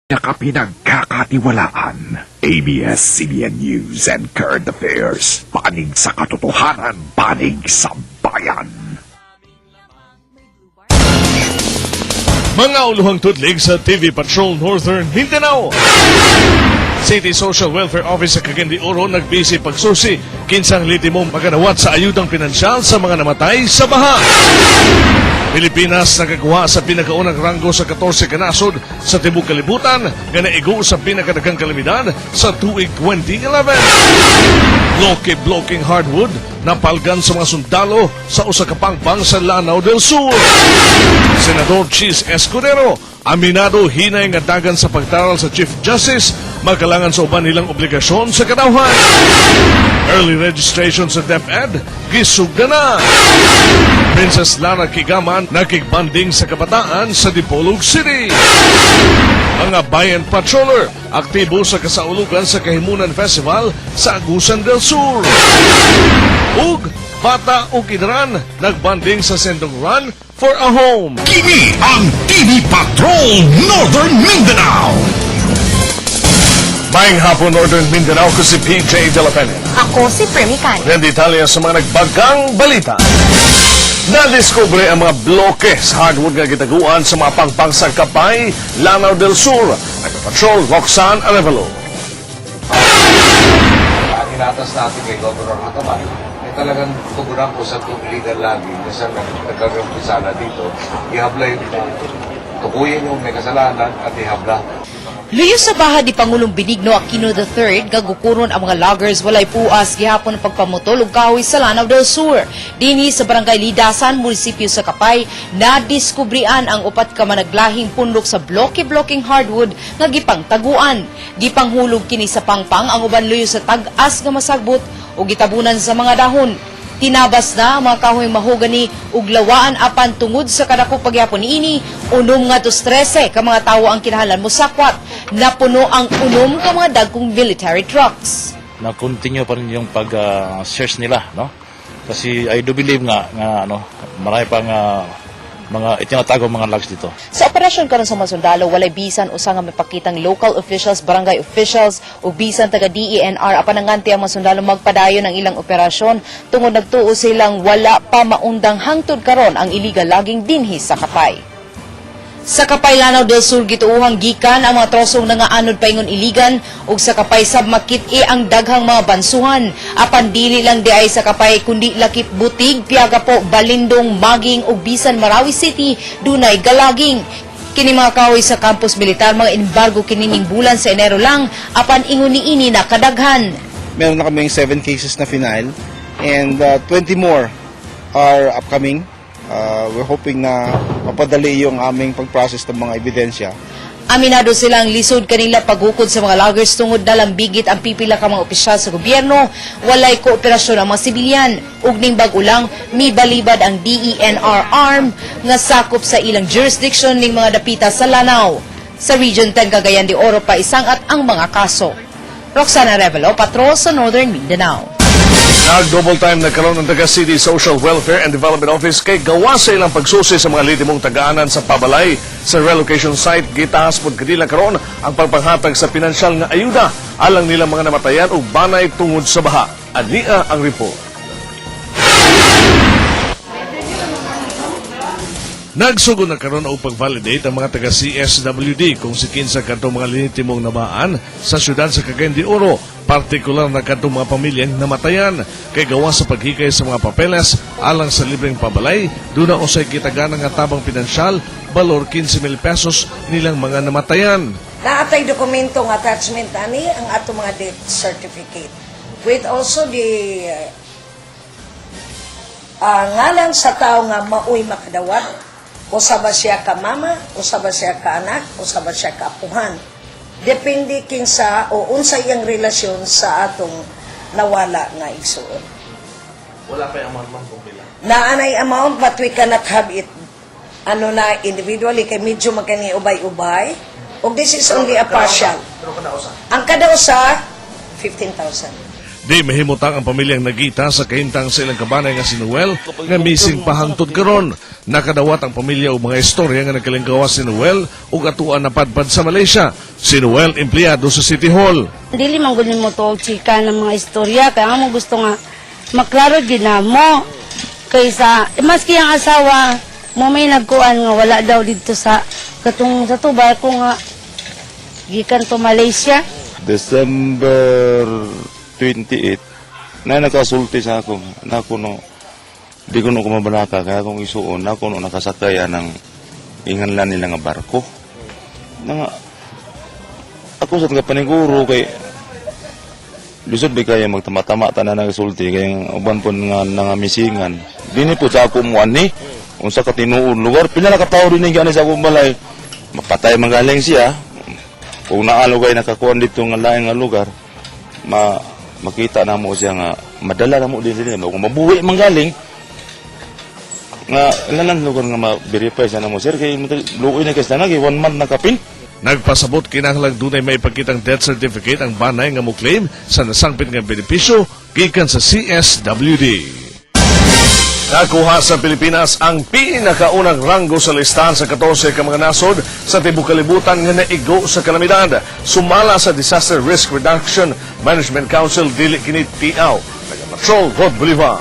Pinagkakatiwalaan, ABS-CBN News and Current Affairs. Panig sa katotohanan, panig sa bayan. Mga uluhang tudlig sa TV Patrol Northern Mindanao. City Social Welfare Office sa Cagayan de Oro nagbisi pagsusi kinsang litimong maganawat sa ayudang pinansyal sa mga namatay sa baha. Pilipinas nagagawa sa pinakaunang ranggo sa 14 kanasod sa tibok kalibutan nga naigo sa pinakadaghang kalamidad sa tuig 2011. Bloke-blocking hardwood napalgan sa mga sundalo sa usa ka pangpang sa Lanao del Sur. Senador Chis Escudero aminado hinay nga dagan sa pagtaral sa Chief Justice magkalangan sa uban nilang obligasyon sa kadawhan. Early registration sa DepEd gisugda na. Princess Lara Kigaman nakigbanding sa kabataan sa Dipolog City. Mga Bayan Patroller aktibo sa kasaulugan sa Kahimunan Festival sa Agusan del Sur. Ug bata o kidran nagbanding sa Sendong Run for a Home. Kini ang TV Patrol Northern Mindanao. Maayong hapon, Northern Mindanao, ko si PJ De La Pena. Ako si Premican. Yan detalye sa mga nagbagang balita. Nadiskubre ang mga bloke sa hardwood nga gitaguan sa mga pangpang sa Kapay, Lanao del Sur. Nagpatrol, Roxanne Arevalo. Ang inatas natin kay Governor Ataman, ay talagang tugunan po sa leader lagi na siya nagkaroon sana dito. Ihabla yung tukuyin yung may kasalanan at ihabla. Luyo sa baha di Pangulong Benigno Aquino III, gagukuron ang mga loggers walay puas gihapon ang pagpamutol ug kahoy sa Lanao del Sur. Dinhi sa Barangay Lidasan, munisipyo sa Kapay, nadiskubrian ang upat ka managlahing punlok sa bloke-blocking hardwood nga gipangtaguan. Gipanghulog kini sa pangpang ang uban luyo sa tag-as nga masagbot ug gitabunan sa mga dahon. Tinabas na ang mga kahoy mahogani ug lawaan apan tungod sa kadako pagyapon niini, unom nga tos 13 ka mga tawo ang kinahanglan mo sakwat. Napuno ang unom ka mga dagkong military trucks. Na-continue pa rin yung pag-search nila, no? Kasi I do believe nga marami pang mga itinatago mga logs dito. Sa operasyon karon sa mga sundalo, walay bisan usa nga mapakitang local officials, barangay officials ug bisan taga DENR apan nanganti ang mga sundalo magpadayon ang ilang operasyon tungod nagtuo silang wala pa maundang hangtod karon ang illegal logging dinhi sa Kapay. Sa Kapay, Lanao del Sur, gituuhang gikan ang mga trosong nangaanod paingon iligan ug sa Kapay sabmakit ang daghang mga bansuhan. Apan dili lang di ay sa Kapay kundi lakip Butig, Piaga po, Balindong, Maging ug bisan Marawi City dunay galaging. Kini mga kahoy sa campus militar mga embargo kinining bulan sa Enero lang apan ingon niini na kadaghan. Meron na kaming 7 cases na final and 20 more are upcoming. We're hoping na mapadali yung aming pag-process ng mga ebidensya. Aminado silang lisod kanila paghukod sa mga loggers tungod na lambigit ang pipila ka mga opisyal sa gobyerno, walay kooperasyon ang mga sibilyan, ug ning bag-o lang mibalibad ang DENR arm nga sakop sa ilang jurisdiction ning mga dapita sa Lanao. Sa Region 10 Cagayan de Oro pa isangat ang mga kaso. Roxana Arevalo, Patrol sa Northern Mindanao. Nag-double time nagkaroon ng taga City Social Welfare and Development Office kay gawa sa ilang pagsusi sa mga litimong tagaanan sa pabalay sa relocation site. Gitahas pod kadila karon ang pagpanghatag sa pinansyal nga ayuda alang nilang mga namatayan ug banay tungod sa baha. Ania ang report. Nagsugod na karon og pag-validate ang mga taga CSWD kung si kinsa kadtong mga litimong namaan sa syudad sa Cagayan de Oro, partikular na kadtong mga pamilyang namatayan kay gawa sa paghikay sa mga papeles alang sa libreng pabalay. Duna usay gitaganang nga tabang pinansyal balor 15,000 pesos nilang mga namatayan. Naatay dokumento ng attachment ani ang ato mga death certificate with also the ngalan sa tao nga maoy makadawat. Usa ba siya ka mama, usa ba siya ka anak, usa ba siya ka apuhan. Depende kinsa o unsa iyang relasyon sa atong nawala nga igsuon. Wala pa yung amount kung pila. Naanay amount but we cannot have it individually kay medyo magkani ubay-ubay. Og this is only a partial. Ang kada usa 15,000. Di mahimutang ang pamilyang nagita sa kahintang sa ilang kabanay nga si Noel nga missing pa hangtod karon. Nakadawat ang pamilya og mga istorya nga nagkalinggawas si Noel ug atuan na padpad sa Malaysia. Si Noel empleyado sa City Hall. Dili man gud mo to chika ng mga istorya kaya mo gusto nga maklaro gid na mo kaysa maski ang asawa mo may nagkuan nga wala daw dito sa katong sa tubar ko nga gikan to Malaysia. December 28 na nakasulti sa ako na ako no di ko no kumabanaka kaya akong isuon na ako no nakasakaya ng inganlan nila nga barko na ako sa nga paniguro kay lisod di kaya magtama-tama tanan nagasulti kay uban po nga nangamisingan dini po sa ako mo ani unsa ka tinuod lugar pila na ka tawo dinhi gani sa akong balay mapatay magaling siya kung naalo kay nakakuan dito nga laing nga lugar makita na mo siya nga madala na mo din sila kung mabuhi manggaling nga ilan lugar nga ma-verify sa na mo sir kay luoy na kasi nagi 1 month na kapin. Nagpasabot kinahanglan dunay may ipakitang death certificate ang banay nga mo claim sa nasangpit nga benepisyo gikan sa CSWD. Nakuha sa Pilipinas ang pinakaunang ranggo sa listahan sa 14 ka mga nasod sa tibok kalibutan nga naigo sa kalamidad. Sumala sa Disaster Risk Reduction Management Council dili kini tiaw. Taga-Patrol Rod Bolivar.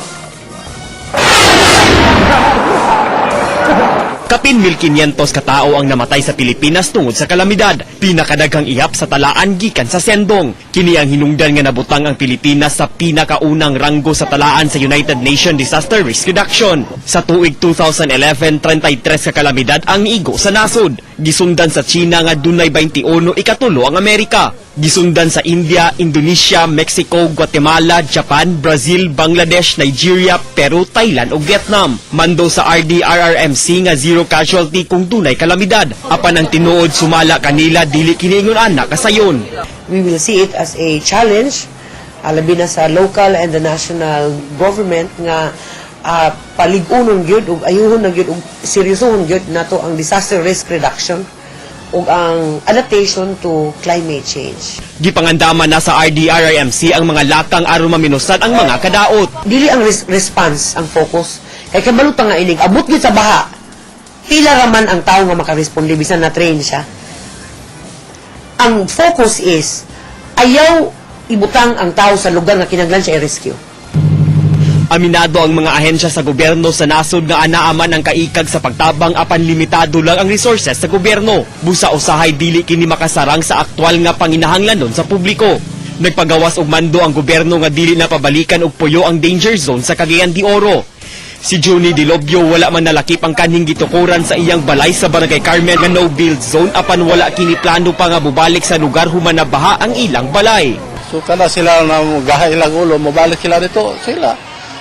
Kapin 1,500 katao ang namatay sa Pilipinas tungod sa kalamidad. Pinakadaghang ihap sa talaan gikan sa Sendong. Kini ang hinungdan nga nabutang ang Pilipinas sa pinakaunang ranggo sa talaan sa United Nations Disaster Risk Reduction. Sa tuig 2011, 33 ka kalamidad ang niigo sa nasod. Gisundan sa China nga dunay 21 ikatulo ang Amerika. Gisundan sa India, Indonesia, Mexico, Guatemala, Japan, Brazil, Bangladesh, Nigeria, Peru, Thailand ug Vietnam. Mando sa RDRRMC nga zero casualty kung dunay kalamidad. Apan ang tinuod sumala kanila dili kiningon ana kasayon. We will see it as a challenge labi na sa local and the national government nga paligunon gyud ug ayuhon na gyud ug seryosohon gyud nato ang disaster risk reduction ug ang adaptation to climate change. Gipangandaman na sa RDRRMC ang mga latang aron maminusan ang mga kadaot. Dili ang response ang focus kay kabalot nga inig abot gyud sa baha. Pila raman ang tawo nga makaresponde bisan na train siya. Ang focus is ayaw ibutang ang tao sa lugar nga kinahanglan siya i-rescue. Aminado ang mga ahensya sa gobyerno sa nasod nga anaaman ang kaikag sa pagtabang apan limitado lang ang resources sa gobyerno. Busa usahay dili kini makasarang sa aktwal nga panginahanglanon sa publiko. Nagpagawas og mando ang gobyerno nga dili na pabalikan og puyo ang danger zone sa Cagayan de Oro. Si Juni Dilobio wala man nalakip ang kanhing gitukuran sa iyang balay sa Barangay Carmen nga no-build zone apan wala kini plano pa nga mubalik sa lugar human nabaha ang ilang balay. So kana sila na gahay ilang ulo mobalik sila dito sila.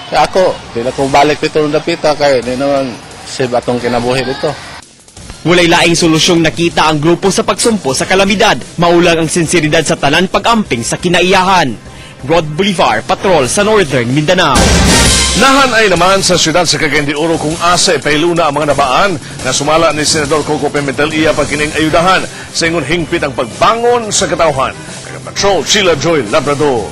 Kaya ako, di na ko balik dito ng dapita kaya di naman save atong kinabuhi dito. Walay laing solusyong nakita ang grupo sa pagsumpo sa kalamidad. Maulang ang sinseridad sa tanan pag-amping sa kinaiyahan. Rod Bolivar, Patrol sa Northern Mindanao. Nahan ay naman sa siyudad sa Cagayan de Oro kung asa ipailuna ang mga nabaan na sumala ni Senador Coco Pimentel iya pagkining ayudahan sa ingon hingpit ang pagbangon sa katawhan. Taga-Patrol, Sheila Joy Labrador.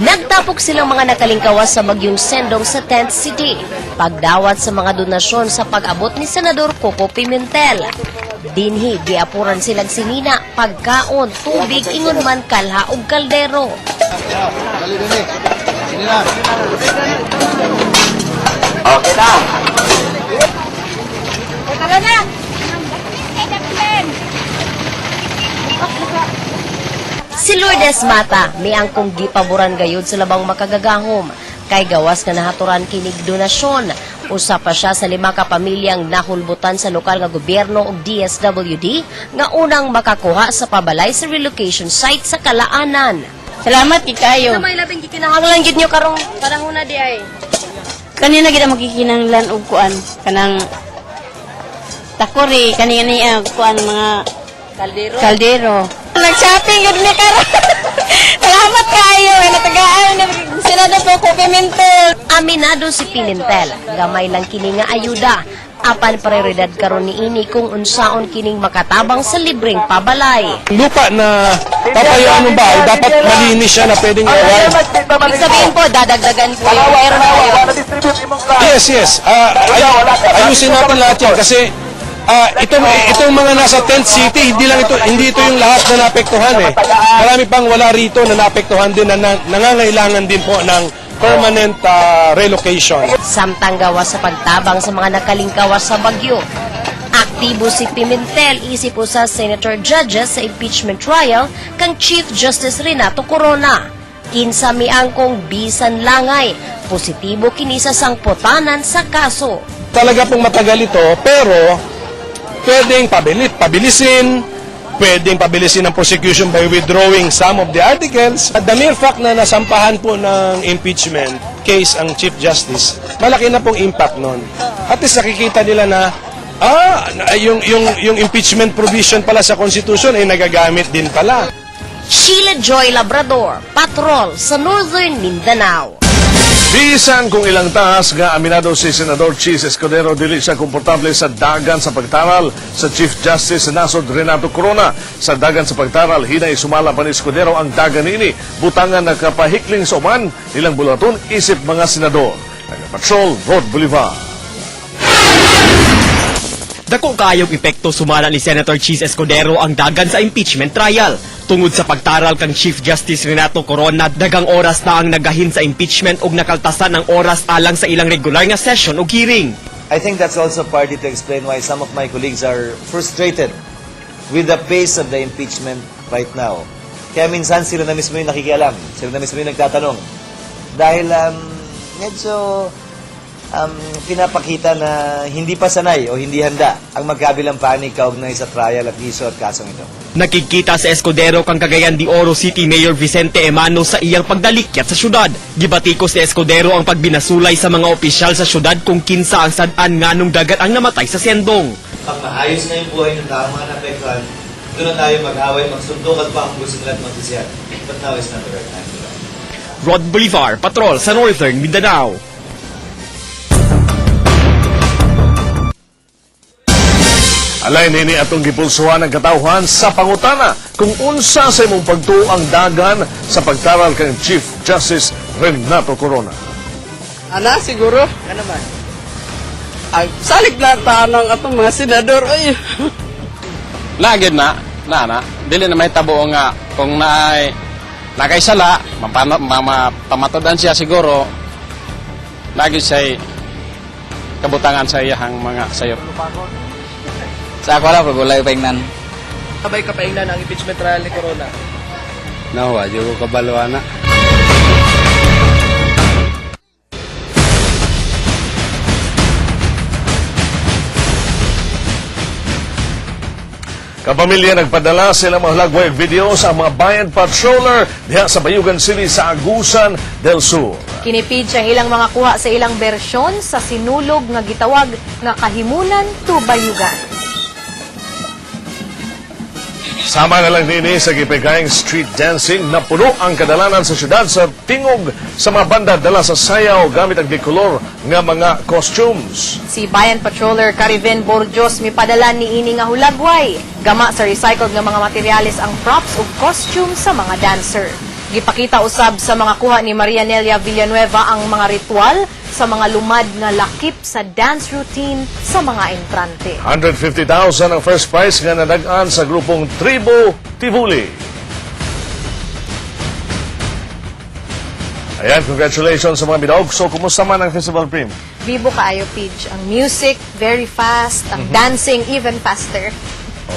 Nagtapok silang mga nakalingkawas sa Bagyong Sendong sa Tent City. Pagdawat sa mga donasyon sa pag-abot ni Senador Coco Pimentel. Dinhi, giapuran silang sinina, pagkaon, tubig, ingon man kalha ug kaldero. Okay na. Si Lourdes Mata, may angkong gipaboran gayud sa labang makagagahom. Kay gawas nga nahaturan kinig donasyon. Usa pa siya sa 5 ka pamilyang nahulbutan sa lokal nga gobyerno ug DSWD nga unang makakuha sa pabalay sa relocation site sa Kalaanan. Salamat kayo. Sa may labing gikinahanglan gid nyo karong panahon na di ay. Kanina gid magkikinahanglan og kuan kanang takori kanina kuan mga kaldero. Nag-shopping gud ni karon. Salamat kayo natagaan na sila na po Pimentel. Aminado si Pimentel, gamay lang kini nga ayuda. apan prioridad karon niini kung unsaon kining makatabang sa libreng pabalay. Lupa na papayaan ng bahay, dapat malinis siya na pwedeng i-arrive. Ibig sabihin po, dadagdagan po yung meron kayo. Yes. Ayusin natin lahat yan kasi itong mga nasa tent city, hindi ito yung lahat na naapektuhan eh. Marami pang wala rito na naapektuhan din na nangangailangan din po ng permanent relocation. Samtang gawas sa pagtabang sa mga nakalingkawas sa bagyo. Aktibo si Pimentel isip sa senator judges sa impeachment trial kang Chief Justice Renato Corona. Kinsa miangkong bisan langay, positibo kini sa sangpotanan sa kaso. Talaga pong matagal ito, pero pwedeng pabilisin ang prosecution by withdrawing some of the articles. At the mere fact na nasampahan po ng impeachment case ang Chief Justice, malaki na pong impact nun. At least nakikita nila na yung impeachment provision pala sa Constitution ay nagagamit din pala. Sheila Joy Labrador, patrol sa Northern Mindanao. Bisan kung ilang taas nga aminado si Senador Chis Escudero dili siya komportable sa dagan sa pagtaral sa Chief Justice sa nasod Renato Corona. Sa dagan sa pagtaral, hinay sumala pa ni Escudero ang dagan ini. Butangan nakapahikling sa uman ilang bulaton isip mga senador. Nagapatrol, Rod Bolivar. Dako kayong epekto sumala ni Senator Chis Escudero ang dagan sa impeachment trial. Tungod sa pagtaral kang Chief Justice Renato Corona, dagang oras na ang nagahin sa impeachment ug nakaltasan ang oras alang sa ilang regular nga session ug hearing. I think that's also partly to explain why some of my colleagues are frustrated with the pace of the impeachment right now. Kaya minsan sila na mismo yung nakikialam, sila na mismo yung nagtatanong. Dahil medyo pinapakita na hindi pa sanay o hindi handa ang magkabilang panig kaugnay sa trial at iso at kasong ito. Nakikita sa Escudero kang Cagayan de Oro City Mayor Vicente Emano sa iyang pagdalikyat sa syudad. Gibatikos ni Escudero ang pagbinasulay sa mga opisyal sa syudad kung kinsa ang sad-an nganong dagat ang namatay sa sendong. Pag maayos na yung buhay ng tao mga napektuhan, doon na tayo mag-away, magsundok at pa ang gusto nila at magsisiyan. But now is not the right time to that. Rod Bolivar, patrol sa Northern Mindanao. Alay nini atong gipulsuhan ang katawhan sa pangutana kung unsa sa imong pagtuo ang dagan sa pagtaral kang Chief Justice Renato Corona. Ana, siguro. Ano man? Salig na tanong atong mga senador. Ay. Lagid na. Dili na may tabo nga kung nakaisala, mapamatodan siya siguro. Lagi siya kabutangan sa iyang mga sayo. Sa ako lang, pag-ulay paingnan. Sabay kapaingnan ang impeachment trial ni Corona. Nawa, di ko kabalo na. Kapamilya nagpadala sila mga lagway video sa mga bayan patroller diha sa Bayugan City sa Agusan del Sur. Kinipid siyang ilang mga kuha sa ilang bersyon sa sinulog nga gitawag nga Kahimunan to Bayugan. Sama na lang nini sa gipigayang street dancing na puno ang kadalanan sa syudad sa tingog sa mga banda dala sa sayaw gamit ang dekolor nga mga costumes. Si Bayan Patroller Cariven Borjos mipadala ni ini nga hulagway. Gama sa recycled nga mga materyales ang props ug costume sa mga dancer. Gipakita usab sa mga kuha ni Maria Nelia Villanueva ang mga ritual sa mga lumad nga lakip sa dance routine sa mga entrante. 150,000 ang first prize nga nadagan sa grupong Tribo Tivoli. Ayan, congratulations sa mga bidog. So, kumusta man ang Festival Prim? Bibo kaayo, Pidge. Ang music, very fast. Ang dancing, even faster.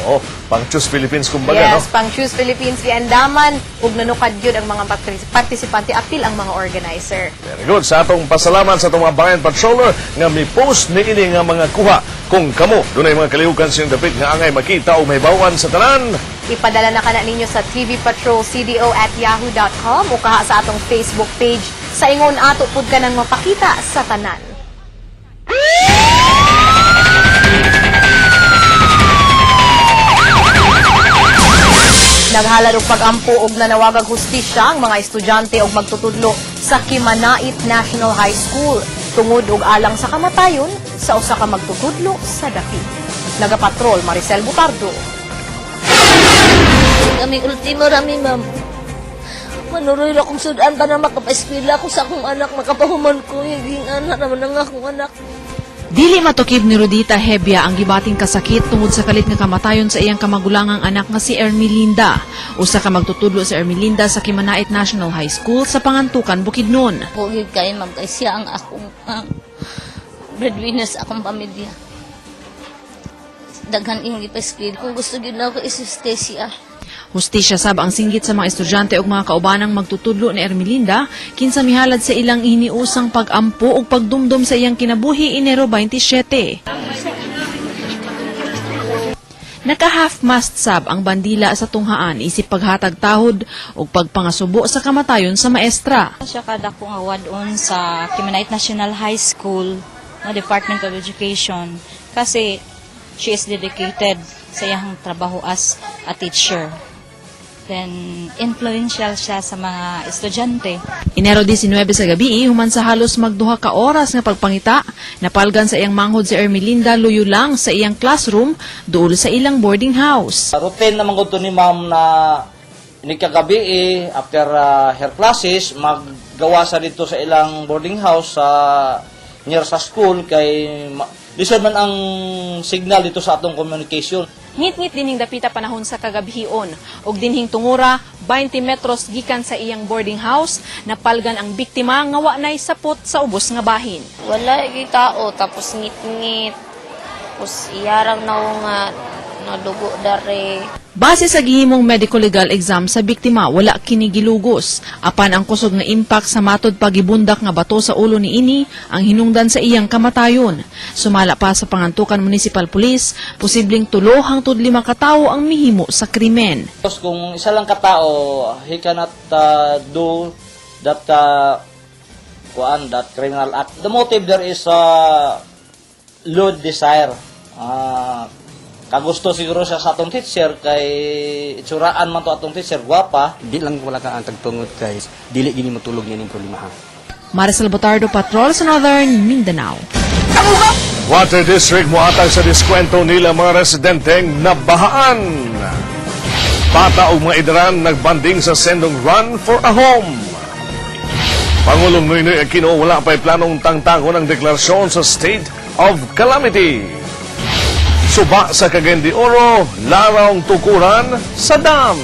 Oo, pang Choose Philippines kumbaga, no? Yes, pang Choose Philippines giandaman ug nanukad gyud ang mga partisipante apil ang mga organizer. Very good. Sa atong pasalamat sa atong mga bayan patroller nga mi-post ni ini nga mga kuha. Kung kamo dunay mga kalihukan siyang dapit nga angay makita o may bawan sa tanan, ipadala na kana ninyo sa tvpatrolcdo@yahoo.com o kaha sa atong Facebook page. Sa ingon ato pud ka nang mapakita sa tanan. Naghalad og pag-ampo og nanawagag hustisya ang mga estudyante og magtutudlo sa Kimanait National High School. tungod og alang sa kamatayon sa usa ka magtutudlo sa daki. Nagapatrol Maricel Butardo. Kami ultimo rami, ma'am. Manuroy akong sudan para makapaeskwela ko sa akong anak, makapahuman ko, higing anak naman ang akong anak. Dili matukib ni Rodita Hebia ang gibating kasakit tungod sa kalit nga kamatayon sa iyang kamagulangang anak nga si Ermelinda. Usa ka magtutudlo sa Ermelinda sa Kimanait National High School sa Pangantukan, Bukidnon. Bugid kay ma'am, kay siya ang akong breadwinner sa akong pamilya. Daghan ing ipaeskwela. Kung gusto gyud na ako isustay siya. Hustisya sab ang singgit sa mga estudyante ug mga kaubanang magtutudlo ni Ermelinda kinsa mihalad sa ilang hiniusang pag-ampo ug pagdumdum sa iyang kinabuhi Enero 27. Naka-half-mast sab ang bandila sa tunghaan isip paghatag tahod ug pagpangasubo sa kamatayon sa maestra. Siya kada kong award-on sa Kimanait National High School na Department of Education kasi she is dedicated sa iyang trabaho as a teacher. Then, influential siya sa mga estudyante. Enero 19 sa gabi, human sa halos magduha ka oras nga pagpangita, napalgan sa iyang manghod si Ermelinda luyo lang sa iyang classroom duol sa ilang boarding house. Routine naman ko ni ma'am na inikagabi after her classes, maggawa sa dito sa ilang boarding house near sa school kay lisod man ang signal dito sa atong communication. Ngit-ngit dinhing dapita panahon sa kagabihion ug dinhing tungura 20 metros gikan sa iyang boarding house napalgan ang biktima nga wa nay sapot sa ubos nga bahin. Wala gyud tao tapos ngit-ngit. Tapos iyarang nga nadugo dare. Base sa gihimong medical legal exam sa biktima, wala kini gilugos. Apan ang kusog nga impact sa matod pagibundak nga bato sa ulo ni ini ang hinungdan sa iyang kamatayon. Sumala pa sa Pangantukan Municipal Police, posibleng 3 hangtod 5 ka tawo ang mihimo sa krimen. Kung isa lang ka tao, he cannot do that that criminal act. The motive there is lewd desire. Kagusto siguro siya sa atong teacher kay itsuraan man to atong teacher gwapa. Di lang wala ka ang tagtungod kay dili gini matulog niya ning problema. Maricel Butardo, Patrol sa Northern Mindanao. Water District moatag sa diskwento nila mga residenteng nabahaan. Bata o mga idaran nagbanding sa sendong Run for a Home. Pangulong Noynoy Aquino wala pa'y planong tangtangon ng deklarasyon sa State of Calamity. Suba sa Cagayan de Oro, larawng tukuran sa dam.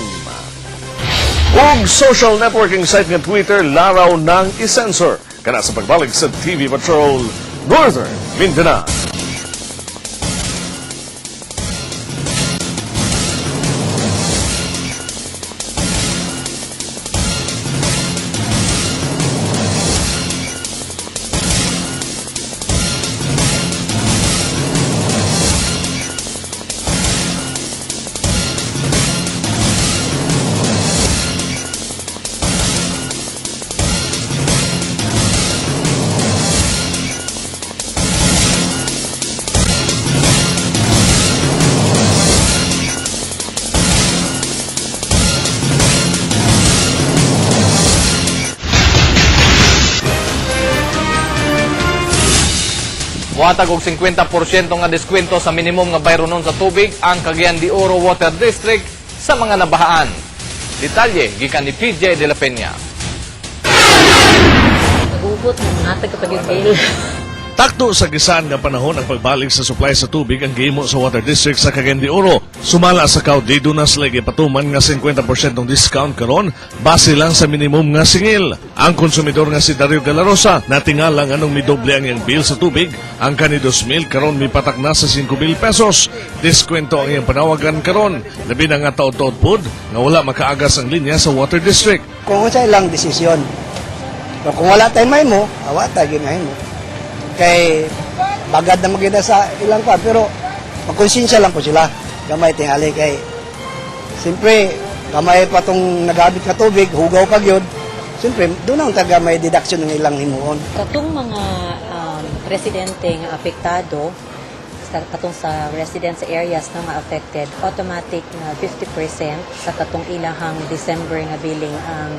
Ug social networking site ng Twitter, laraw ng isensor. Kana sa pagbalik sa TV Patrol, Northern Mindanao. Muhatag og 50% nga diskwento sa minimum nga bayronon sa tubig ang Cagayan de Oro Water District sa mga nabahaan. Detalye gikan ni PJ De La Peña. Nagugot mo natag kapag yung Takto sa gisaan nga panahon ang pagbalik sa supply sa tubig ang gihimo sa Water District sa Cagayan de Oro. Sumala sa kaudi do na sila gipatuman nga 50% ng discount karon base lang sa minimum nga singil. Ang konsumidor nga si Dario Galarosa natingala nga anong midoble ang iyang bill sa tubig, ang kani 2,000 karon mipatak na sa 5,000 pesos. Diskwento ang iyang panawagan karon, labi na nga taod-taod pod nga wala makaagas ang linya sa Water District. Kung sa ilang desisyon, kung wala tayo may mo, awa tayo ginahin mo. Kay bagad na maganda sa ilang pa, pero magkonsensya lang po sila. Gamay tingali kay siyempre gamay pa tong nagabit na tubig, hugaw pa gyud. Siyempre doon ang taga may deduction ng ilang himuon. Katong mga residente nga apektado katong sa residence areas na nga affected, automatic na 50% sa katong ilahang December nga billing ang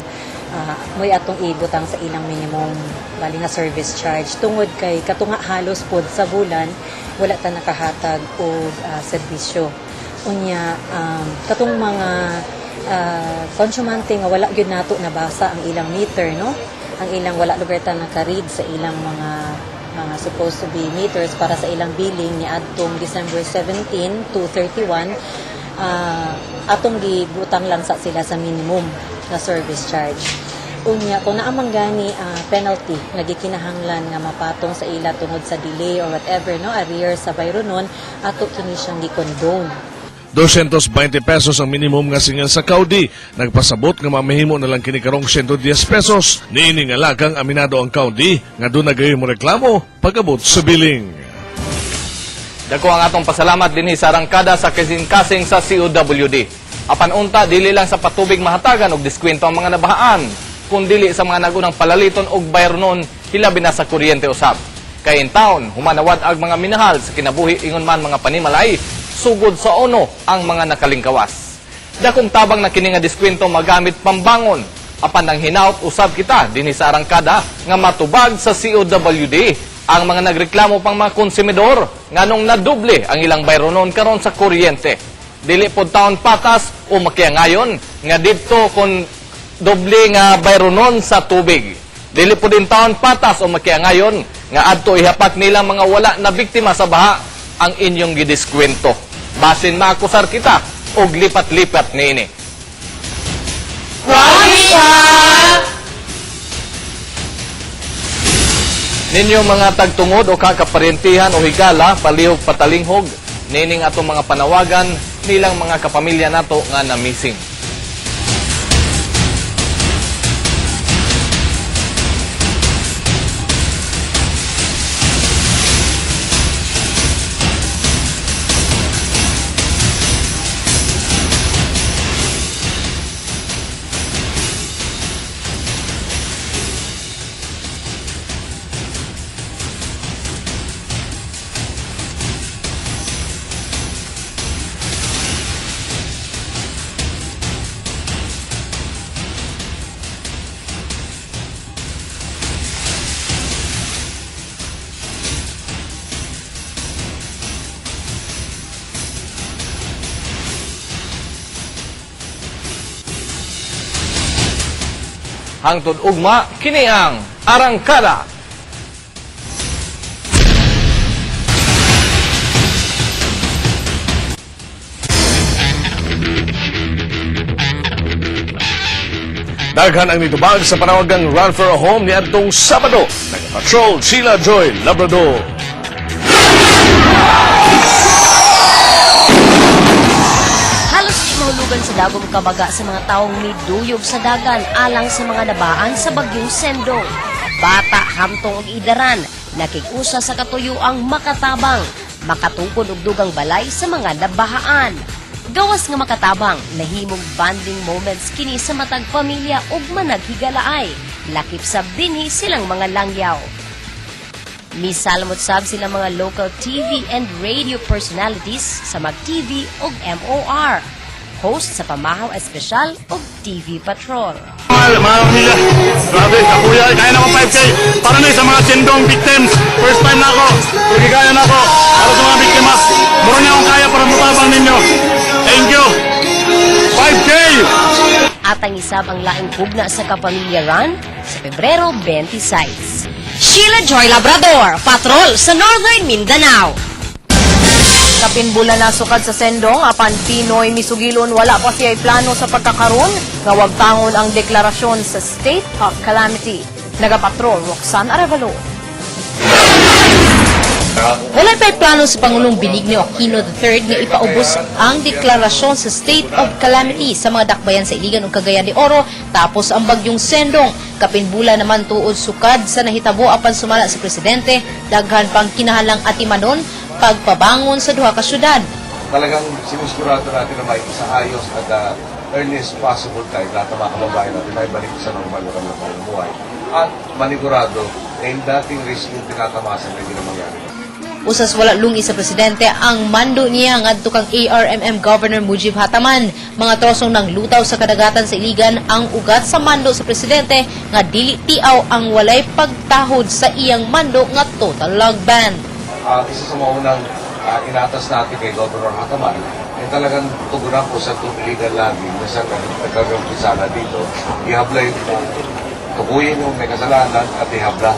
mo'y atong ibutang sa ilang minimum bali nga service charge tungod kay katunga halos pod sa bulan wala ta nakahatag og serbisyo. Unya katong mga konsumante nga wala gyud nato nabasa ang ilang meter, no? Ang ilang wala lugar ta naka-read sa ilang mga supposed to be meters para sa ilang billing ni adtong December 17 to 31 atong gibutang lang sa sila sa minimum na service charge. Unya kung naamang gani penalty nga gikinahanglan nga mapatong sa ila tungod sa delay or whatever, no, arrears sa bayronon, ato kini siyang gi-condone. 220 pesos ang minimum nga singil sa kaudi. Nagpasabot nga mamahimo na lang kini karong 110 pesos. Niini nga lagang aminado ang kaudi nga doon nagayon mo reklamo pag-abot sa billing. Dako ang atong pasalamat dinhi sa arangkada sa kasing-kasing sa COWD. Apan unta dili lang sa patubig mahatagan og diskwento ang mga nabahaan, kundi sa mga nagunang palaliton og bayronon hilabi na sa kuryente usab. Kay in taon humanawad ang mga minahal sa kinabuhi ingon man mga panimalay, sugod sa ono ang mga nakalingkawas. Dakong tabang na kini nga diskwento magamit pambangon. Apan nang hinaut usab kita dinhi sa arangkada nga matubag sa COWD ang mga nagreklamo pang mga konsumidor nganong nadoble ang ilang bayronon karon sa kuryente. Dili pod taon patas o makiangayon nga didto kon doble nga bayronon sa tubig. Dili pod din taon patas o makiangayon nga adto ihapak nila mga wala na biktima sa baha ang inyong gidiskwento. Basin maakusar kita og lipat-lipat niini. Ninyo mga tagtungod o kakaparentihan o higala, palihog patalinghog, nining atong mga panawagan nilang mga kapamilya nato nga na missing. Hangtod ugma kini ang arangkada. Daghan ang nitubag sa panawagang Run for a Home ni adtong Sabado. Nag-patrol Sheila Joy Labrador. Mahulugan sa dagom kabaga sa mga taong miduyog sa dagan alang sa mga nabaan sa bagyong Sendong. Bata, hamtong og idaran, nakikusa sa katuyuang makatabang, makatukod og dugang balay sa mga nabahaan. Gawas nga makatabang, nahimong bonding moments kini sa matag pamilya ug managhigalaay. Lakip sab dinhi silang mga langyaw. Misalamot sab silang mga local TV and radio personalities sa mag-TV ug MOR. Host sa Pamahaw Espesyal o TV Patrol. Mga pamilya, grabe, kakuya, kaya na ko 5K para na sa mga Sendong victims. First time na ako, pwede kaya na ako para sa mga biktima. Mura niya akong kaya para matabang ninyo. Thank you. 5K! At ang isab ang laing pugna sa Kapamilya Run sa Pebrero 26. Sheila Joy Labrador, Patrol sa Northern Mindanao. Kapinbula na sukad sa Sendong, apan Pinoy misugilon wala pa siya plano sa pagkakaroon nga wagtangon ang deklarasyon sa State of Calamity. Nagapatrol, Roxanne Arevalo. Wala pa'y plano sa Pangulong Benigno Aquino III nga ipaubos ang deklarasyon sa State of Calamity sa mga dakbayan sa Iligan ug Cagayan de Oro tapos ang bagyong Sendong. Kapinbula naman tuod sukad sa nahitabo apan sumala sa presidente, daghan pang kinahanglang atimanon pagpabangon sa duha ka syudad. Talagang sinisigurado natin na may isaayos at earliest possible time lahat ng mga kababayan natin ay balik sa normal na kanilang buhay. At manigurado na yung dating risk yung tinatamasan na hindi na mangyari. Usas wala lungi sa presidente ang mando niya ngadto kang ARMM Governor Mujib Hataman. Mga trosong nang lutaw sa kadagatan sa iligan ang ugat sa mando sa presidente nga dili tiaw ang walay pagtahod sa iyang mando nga total log ban. Isa sa maunang inatas natin kay Governor Hataman ay talagang tugunan po sa iligan lagi na sa nagkagawang kisala dito. Ihabla yung tukuyin yung may kasalanan at ihabla.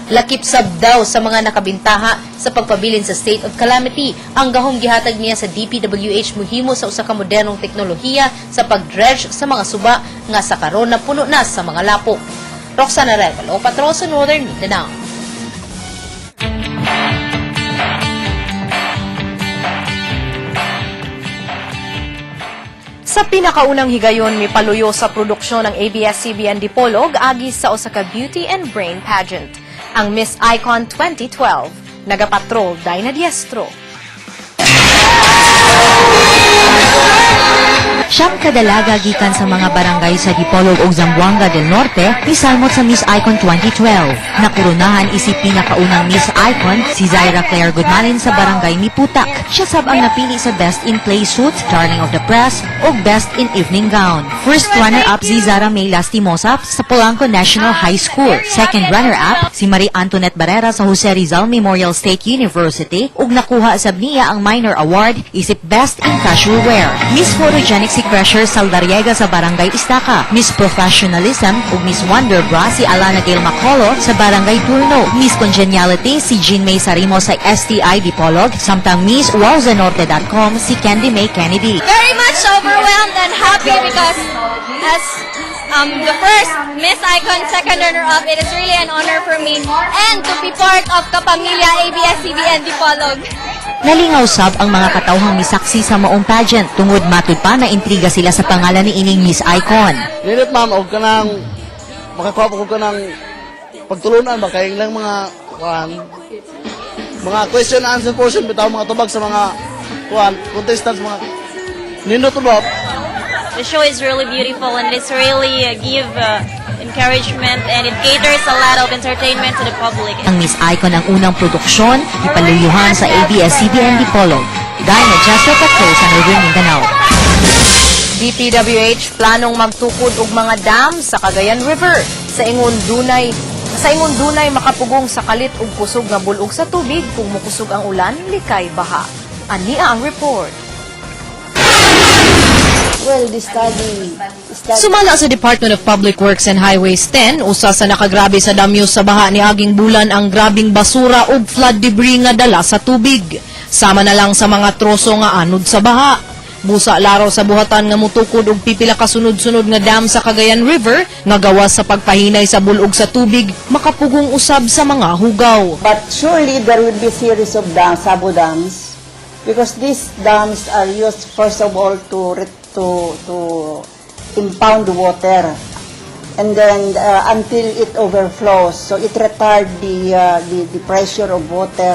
Lakip sab daw sa mga nakabintaha sa pagpabilin sa state of calamity. Ang gahom gihatag niya sa DPWH muhimo sa usa ka modernong teknolohiya sa pag-dredge sa mga suba nga sa karon na puno na sa mga lapok. Roxana Revalo, Patrol sa Northern Mindanao. Sa pinakaunang higayon, may paluyo sa produksyon ng ABS-CBN Dipolog agis sa Osaka Beauty and Brain Pageant. Ang Miss Icon 2012, nagapatrol Dyna Diestro. Siyam kadalaga gikan sa mga barangay sa Dipolog ug Zamboanga del Norte misalmot sa Miss Icon 2012. Nakurunahan isip pinakaunang Miss Icon si Zaira Claire Goodmalin sa barangay Miputak. Siya sab ang napili sa Best in Play Suits, Darling of the Press ug Best in Evening Gown. First runner-up si Zara May Lastimosa sa Polanco National High School. Second runner-up si Marie Antoinette Barrera sa Jose Rizal Memorial State University ug nakuha sab niya ang minor award isip Best in Casual Wear. Miss Photogenic si Crusher Saldariega sa Barangay Istaca. Miss Professionalism ug Miss Wonder Bra si Alana Gail Macolo sa Barangay Turno. Miss Congeniality si Jean May Sarimo sa STI Dipolog. Samtang Miss WowZaNorte.com si Candy May Kennedy. Very much overwhelmed and happy because as the first Miss Icon second runner-up, it is really an honor for me and to be part of Kapamilya ABS-CBN Dipolog. Nalingaw sab ang mga katawhang misaksi sa maong pageant tungod matud pa na intriga sila sa pangalan ni ining Miss Icon. Dinit ma'am, og kanang makakuha ko kanang pagtulunan ba kay lang mga question and answer portion bitaw mga tubag sa mga contestants mga nindot ba. The show is really beautiful and it's really give encouragement and it caters a lot of entertainment to the public. Ang Miss Icon ang unang produksyon, ipaluyuhan sa ABS-CBN Dipolog. Dyna Diestro, Patrol sa Northern Mindanao. DPWH planong magtukod og mga dam sa Cagayan River. Sa ingon dunay makapugong sa kalit ug kusog nga bulog sa tubig kung mukusog ang ulan, likay baha. Ania ang report. Well, the study Sumala sa Department of Public Works and Highways 10, usa sa nakagrabe sa damyo sa baha ni aging bulan ang grabing basura ug flood debris nga dala sa tubig. Sama na lang sa mga troso nga anod sa baha. Busa laraw sa buhatan nga mutukod og pipila ka sunod-sunod nga dam sa Cagayan River nga gawas sa pagpahinay sa bulog sa tubig, makapugong usab sa mga hugaw. But surely there will be series of dams, sabo dams, because these dams are used first of all to impound the water, and then until it overflows, so it retard the pressure of water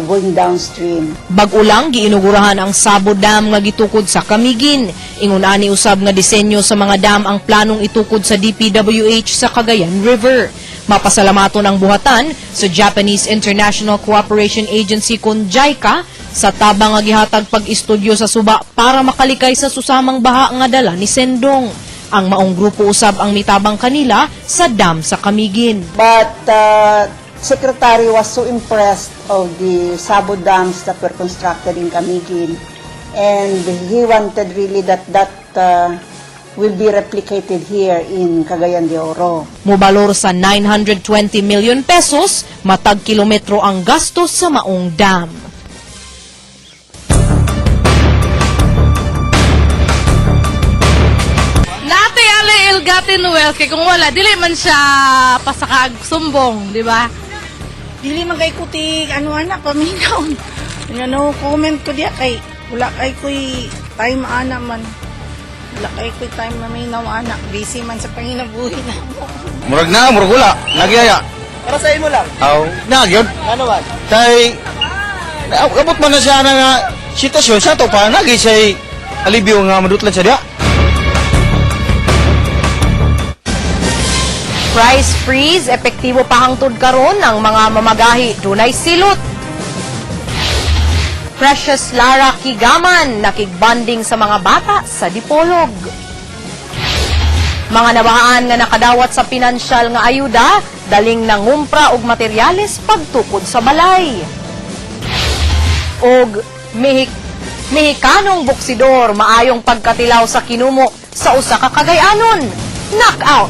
going downstream. Bag-ulang giinugurahan ang Sabo Dam nga gitukod sa Camiguin. Ingon ani usab nga disenyo sa mga dam ang planong itukod sa DPWH sa Cagayan River. Mapasalamaton ang buhatan sa Japanese International Cooperation Agency kun JICA sa tabang nga gihatag pag-istudyo sa suba para makalikay sa susamang baha nga dala ni Sendong. Ang maong grupo usab ang mitabang kanila sa dam sa Camiguin. But Secretary was so impressed of the Sabo dams that were constructed in Camiguin, and he wanted really that will be replicated here in Cagayan de Oro. Mobalor sa 920 million pesos, matag kilometro ang gastos sa maong dam. Nati ali ilgatin well kay kung wala dili man siya pasakag sumbong, di ba? Dili man kay kuti ano anak paminaw. Ano comment ko diya kay wala kay kuy time ana man. Wala kay kuy time na minaw anak, busy man sa panginabuhi na. Murag na, murag wala. Nagyaya. Para sa imo lang. Aw, nagyod. Ano man? Tay, abot man na siya nga sitwasyon sa to pa nagi say alibyo nga madutlan sa diya. Price freeze, epektibo pa hangtod karon ang mga mamagahi dunay silot. Precious Lara Kigaman nakigbanding sa mga bata sa Dipolog. Mga nabahaan nga nakadawat sa pinansyal nga ayuda, daling nangumpra og materyales pagtukod sa balay. Og Mexicanong boksidor maayong pagkatilaw sa kinumo sa usa ka Cagayanon. Knockout!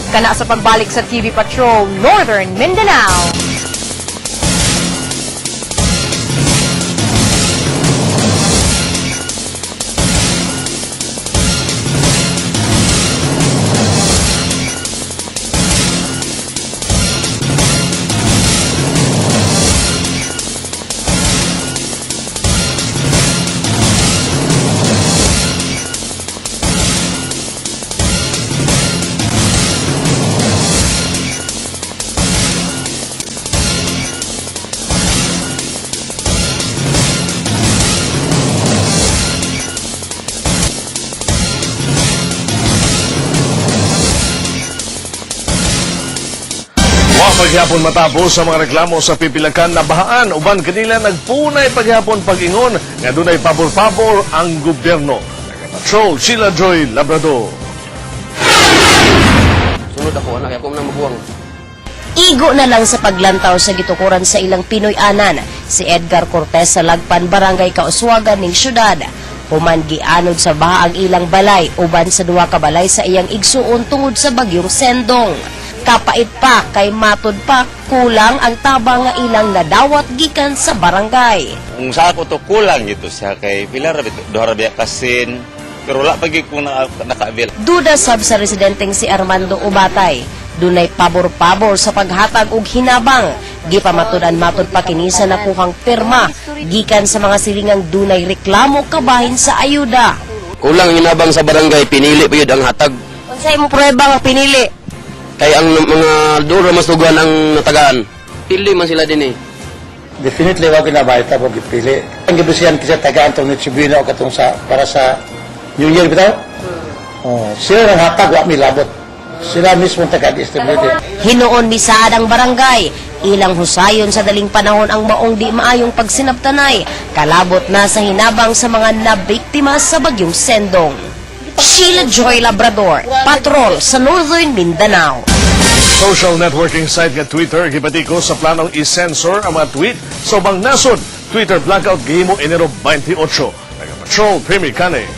Kana sa pagbalik sa TV Patrol, Northern Mindanao. Paghapon matapos sa mga reklamo sa pipilakan na bahaan, uban kanila nagpunay paghapon pag-ingon nga dunay pabor-pabor ang gobyerno. Nag-patrol Sheila Joy Labrador. Sunod ako, anak, ako nang mabuwang. Igo na lang sa paglantaw sa gitukuran sa ilang Pinoy-anan si Edgar Cortez sa Lagpan, Barangay Kauswagan ning syudad. Human gianod sa baha ang ilang balay uban sa duha ka balay sa iyang igsuon tungod sa bagyong Sendong. Kapait pa kay matod pa kulang ang tabang nga ilang nadawat gikan sa barangay. Kung sa ako to kulang ito siya kay pila ra duha ra biya kasin pero wala pagi ko naka-avail. Duda sab sa residenteng si Armando Ubatay. Dunay pabor-pabor sa paghatag og hinabang. Gipamatudan matod pa kini sa nakuhang pirma gikan sa mga silingang dunay reklamo kabahin sa ayuda. Kulang hinabang sa barangay, pinili pa yun ang hatag. Unsay mo prueba nga pinili? Kay ang mga duro mas tugan ang natagaan. Pili man sila din eh. Definitely wag na baita po gipili. Ang gibusihan kasi tagaan tong Nitsubino katong sa para sa New Year bitaw. Oh, sila ang hatag wa milabot. Sila mismo taga-distribute. Hinuon ni saad ang barangay. Ilang husayon sa daling panahon ang maong di maayong pagsinabtanay. Kalabot na sa hinabang sa mga nabiktima sa bagyong Sendong. Sheila Joy Labrador, Patrol sa Northern Mindanao. Social networking site nga Twitter gibatiko sa planong i-censor ang mga tweet sa ubang nasod. Twitter blackout gihimo Enero 28. Nag-patrol Premier Kane.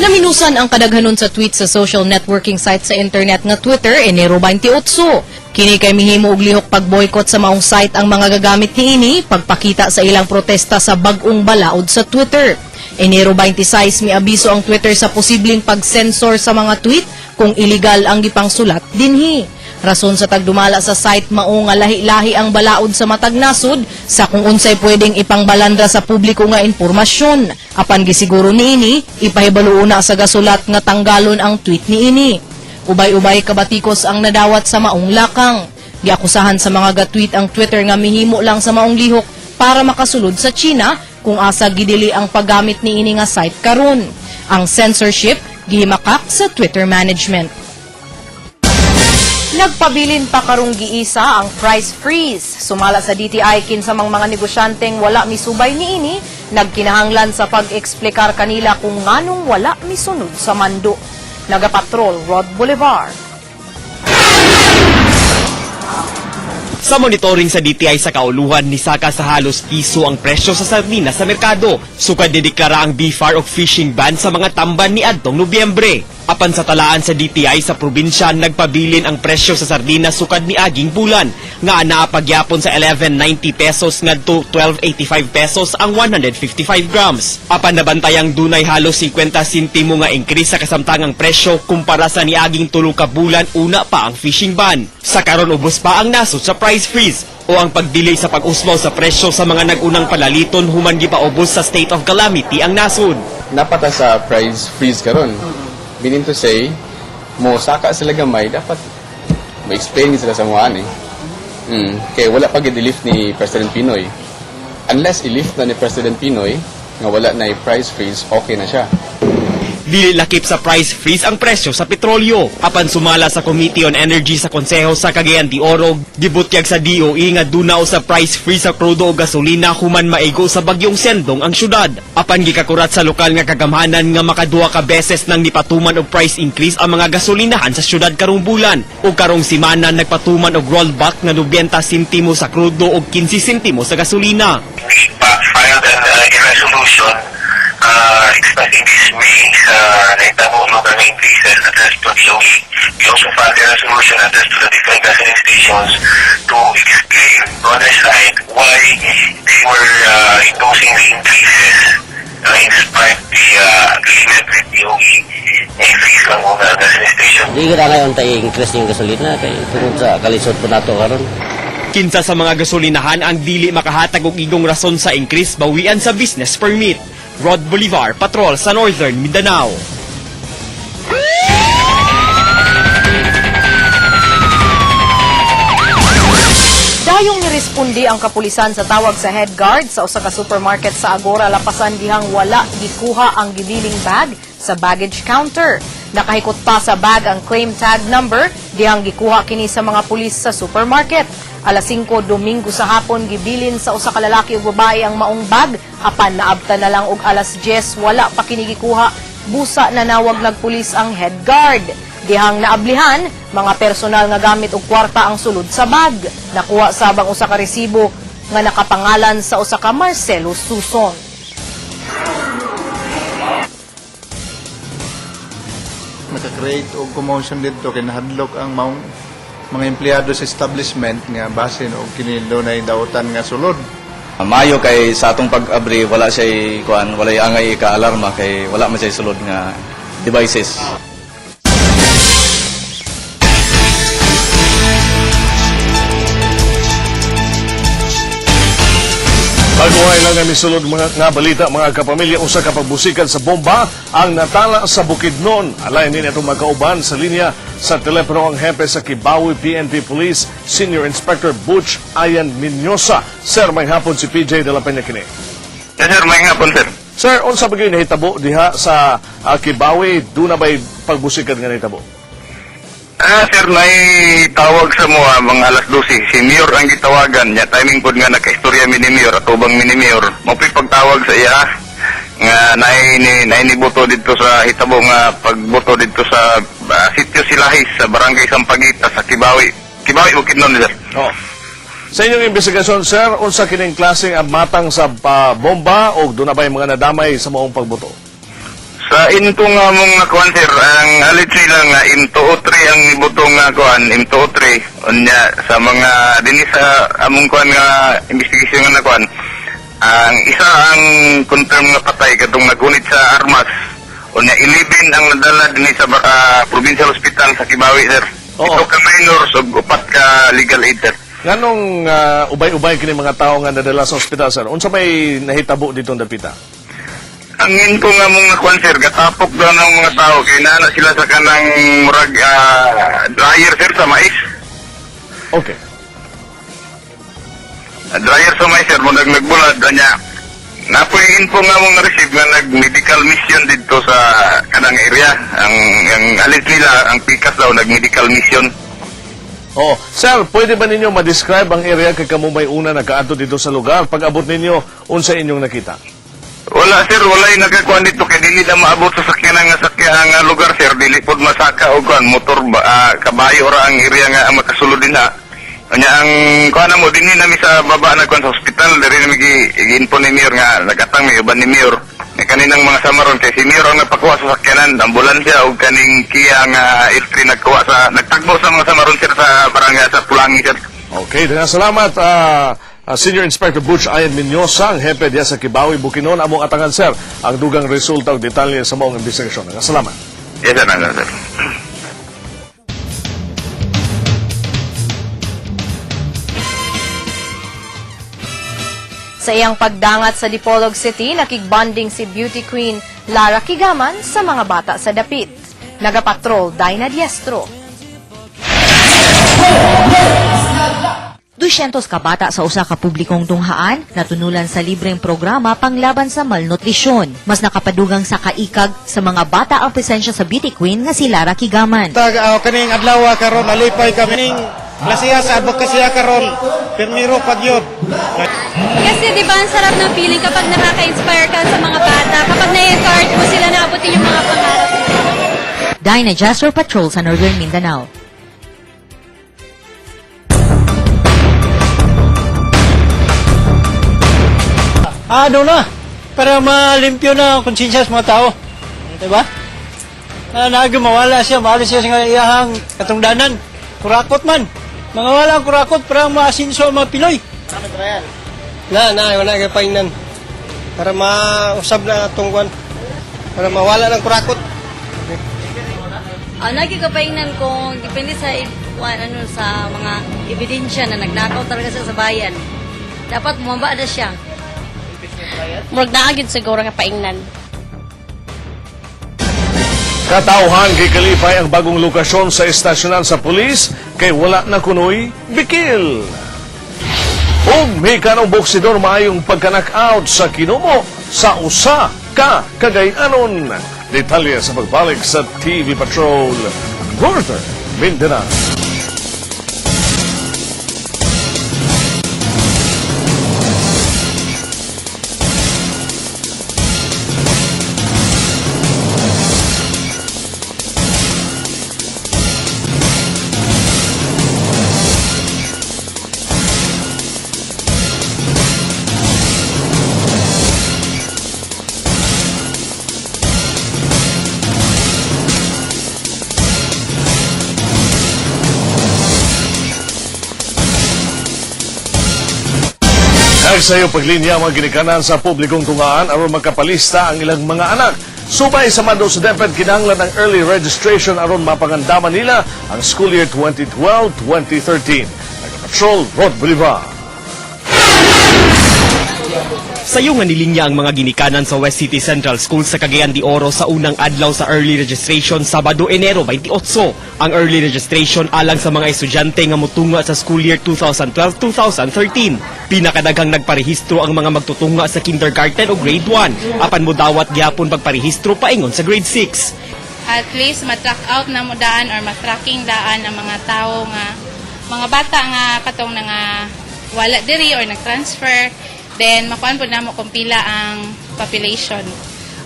Naminusan ang kadaghanon sa tweet sa social networking site sa internet nga Twitter Enero 28. Kini kay mihimo og lihok pag-boycott sa maong site ang mga gagamit niini pagpakita sa ilang protesta sa bag-ong balaod sa Twitter. Enero 26 miabiso ang Twitter sa posibleng pag-censor sa mga tweet kung illegal ang gipangsulat dinhi. Rason sa tagdumala sa site mao nga lahi-lahi ang balaod sa matag nasod sa kung unsay pwedeng ipangbalandra sa publiko nga impormasyon. Apan gisiguro niini ipahibalo una sa gasulat nga tanggalon ang tweet niini. Ubay-ubay kabatikos ang nadawat sa maong lakang. Giakusahan sa mga gatweet ang Twitter nga mihimo lang sa maong lihok para makasulod sa China kung asa gidili ang paggamit niini nga site karon. Ang censorship gihimakak sa Twitter management. Nagpabilin pa karong giisa ang price freeze. Sumala sa DTI kinsamang mga negosyanteng wala misubay niini, nagkinahanglan sa pag-eksplikar kanila kung nganong wala misunod sa mando. Nagapatrol Rod Boulevard. Sa monitoring sa DTI sa kauluhan, nisaka sa halos piso ang presyo sa sardinas sa merkado. Sukad dideklara ang BIFAR og fishing ban sa mga tamban ni adtong Nobyembre. Apan sa talaan sa DTI sa probinsya, nagpabilin ang presyo sa sardinas sukad ni aging bulan. Nga naapagyapon sa 11.90 pesos ngadto 12.85 pesos ang 155 grams. Apan nabantayang dunay halos 50 sentimo nga increase sa kasamtangang presyo kumpara sa niaging tulo ka bulan una pa ang fishing ban. Sa karon ubos pa ang nasod sa price freeze o ang pagdili sa pag-usmaw sa presyo sa mga nagunang palaliton human gipaubos sa state of calamity ang nasod. Napata sa price freeze karon. Meaning to say, mo saka sila gamay, dapat ma-explain sila sa mga kaya wala pag i-lift ni President Pinoy. Unless i-lift na ni President Pinoy, nga wala na i-price freeze, okay na siya. Dili lakip sa price freeze ang presyo sa petrolyo. Apan sumala sa Committee on Energy sa Konseho sa Cagayan de Oro, gibutyag sa DOE nga dunaw sa price freeze sa krudo o gasolina human maigo sa bagyong Sendong ang syudad. Apan gikakurat sa lokal nga kagamhanan nga makaduha ka beses nang nipatuman og price increase ang mga gasolinahan sa syudad karong bulan. O karong simana nagpatuman og rollback nga 90 sentimo sa krudo o 15 sentimo sa gasolina. Filed a resolution expecting this May sa naitabo mga increases addressed to DOE. We also filed a resolution addressed to the different gasoline stations to explain to other side why they were imposing the increases in despite the agreement with DOE na increase lang mga gasoline station. Di ka na ngayon tayo increase yung gasolina kay tungkol sa kalisod po nato karon. Kinsa sa mga gasolinahan ang dili makahatag og igong rason sa increase bawian sa business permit. Rod Bolivar, Patrol sa Northern Mindanao. Dayong nirespondi ang kapulisan sa tawag sa head guard sa usa ka supermarket sa Agora, Lapasan dihang wala gikuha ang gibiling bag sa baggage counter. Nakahikot pa sa bag ang claim tag number dihang gikuha kini sa mga pulis sa supermarket. Alas 5 Domingo sa hapon gibilin sa usa ka lalaki ug babae ang maong bag, apan naabta na lang og alas 10 wala pa kini gikuha. Busa nanawag nagpulis ang head guard. Dihang naablihan, mga personal nga gamit og kwarta ang sulod sa bag. Nakuha sabang usa ka resibo nga nakapangalan sa usa ka Marcelo Suson. Naka-create og commotion dito kay nahadlok ang maong mga empleyado sa establishment nga basin og kini dunay daotan nga sulod. Maayo kay sa atong pag-abri wala siya kuan, wala angay ka-alarma kay wala man siya sulod nga devices. Baguhay lang ang misulod nga balita mga kapamilya usa ka pagbusikan sa bomba ang natala sa Bukidnon. Alay din itong magkauban sa linya sa telepono ang hepe sa Kibawi PNP Police Senior Inspector Butch Ayan Minyosa. Sir, may hapon si PJ de la Peña kini. Yes sir, may hapon sir. Sir, unsa bagay nahitabo diha sa Kibawi? Doon na ba'y pagbusikan nga nahitabo? Sir, may tawag sa mga alas 12. Si Mayor ang gitawagan niya. Timing po nga nakaistorya mini-Mayor at ubang mini-Mayor. Mapay pagtawag sa iya nga nainiboto dito sa hitabo nga pagboto dito sa sitio Silahis sa Barangay Sampagita sa Kibawi. Kibawi, Bukidnon, sir. Oh. Sa inyong investigasyon, sir, unsa kining klaseng matang sa bomba o doon na ba'y mga nadamay sa maong pagboto? Sa into nga mong kuan sir, ang alit sila nga M203 ang ibuto nga kuan, M203 unya sa mga dinhi sa among kuan nga investigation nga kuan. Ang isa ang confirm nga patay kadtong nagunit sa armas. Unya 11 ang nadala dinhi sa provincial hospital sa Kibawi sir. Ito ka minors ug upat ka legal aid sir. Nganong ubay-ubay kini mga tao nga nadala sa ospital sir? Unsa may nahitabo dito dapita? Ang ko nga mong kuan sir, gatapok daw ng mga tao kay nana sila sa kanang murag dryer sir sa mais. Okay. Dryer sa mais sir, mo nagbulad niya. Napoy info nga mong na-receive nga nag-medical mission dito sa kanang area. Ang alit nila, ang pikas daw nag-medical mission. Oh, sir, pwede ba ninyo ma-describe ang area kay kamo may una nakaadto dito sa lugar? Pag abot ninyo, unsa inyong nakita? Wala sir, walay nagakuan dito kay dili na maabot sa sakyanan nga lugar sir, dili pod masaka og kuan motor kabayo ra ang area nga makasulod din ha. Anya ang kuan mo dinhi nami sa baba na kuan sa hospital, diri nami gi-info ni Mayor nga nagatang may uban ni Mayor. May kaninang mga samaron kay si Mayor ang napakuha sa sakyanan, ambulansya ug kaning Kia nga L3 nagtagbo sa mga samaron sir sa barangay sa Pulangi sir. Okay, salamat. Senior Inspector Butch Ayan Minyosa, ang hepe diya sa Kibawi, Bukidnon. Among atangan, sir, ang dugang resulta o detalye sa maong investigasyon. Salamat. Yes, sir. Sa iyang pagdangat sa Dipolog City, nakigbanding si beauty queen Lara Kigaman sa mga bata sa dapit. Nagapatrol, Dinah Diestro. 200 ka bata sa usa ka publikong tunghaan natunulan sa libreng programa panglaban sa malnutrisyon. Mas nakapadugang sa kaikag sa mga bata ang presensya sa beauty queen nga si Lara Kigaman. Kaning adlaw karon alipay kami ning klasiya sa advokasya karon pirmiro pagyod. Kasi di ba ang sarap ng feeling kapag nakaka-inspire ka sa mga bata, kapag na-encourage mo sila na abutin yung mga pangarap. Dinah Jasper Patrol sa Northern Mindanao. Ano na, para malimpyo na ang konsensya sa mga tao. Diba? Mawala siya sa iyahang katungdanan. Kurakot man. Mga wala ang kurakot para maasinso ang mga Pinoy. Wala kay painan. Para mausab na tungguan. Para mawala ng kurakot. Nagkikapainan kung depende sa sa mga ebidensya na nagnakaw talaga sa bayan. Dapat bumaba na siya. Murag naagid siguro nga paingnan. Katauhan kay kalipay ang bagong lokasyon sa estasyonan sa pulis kay wala na kunoy bikil. Og may kanong boksidor maayong pagka-knockout sa kinumo sa usa ka Cagayanon. Detalye sa pagbalik sa TV Patrol Northern Mindanao. Nagsayo paglinya mga ginikanan sa publikong tungaan aron magkapalista ang ilang mga anak. Subay sa mando sa DepEd kinahanglan ng early registration aron mapangandaman nila ang school year 2012-2013. Nagpatrol Rod Bolivar. Sayo nga nilinya ang mga ginikanan sa West City Central School sa Cagayan de Oro sa unang adlaw sa early registration Sabado, Enero 28. Ang early registration alang sa mga estudyante nga motunga sa school year 2012-2013. Pinakadaghang nagparehistro ang mga magtutunga sa kindergarten o grade 1. Apan modawat gyapon pagparehistro paingon sa grade 6. At least matrack out na mo daan or matracking daan ang mga tao nga mga bata nga katong nga wala diri or nag-transfer. Then, makuhaan po na mo kung pila ang population.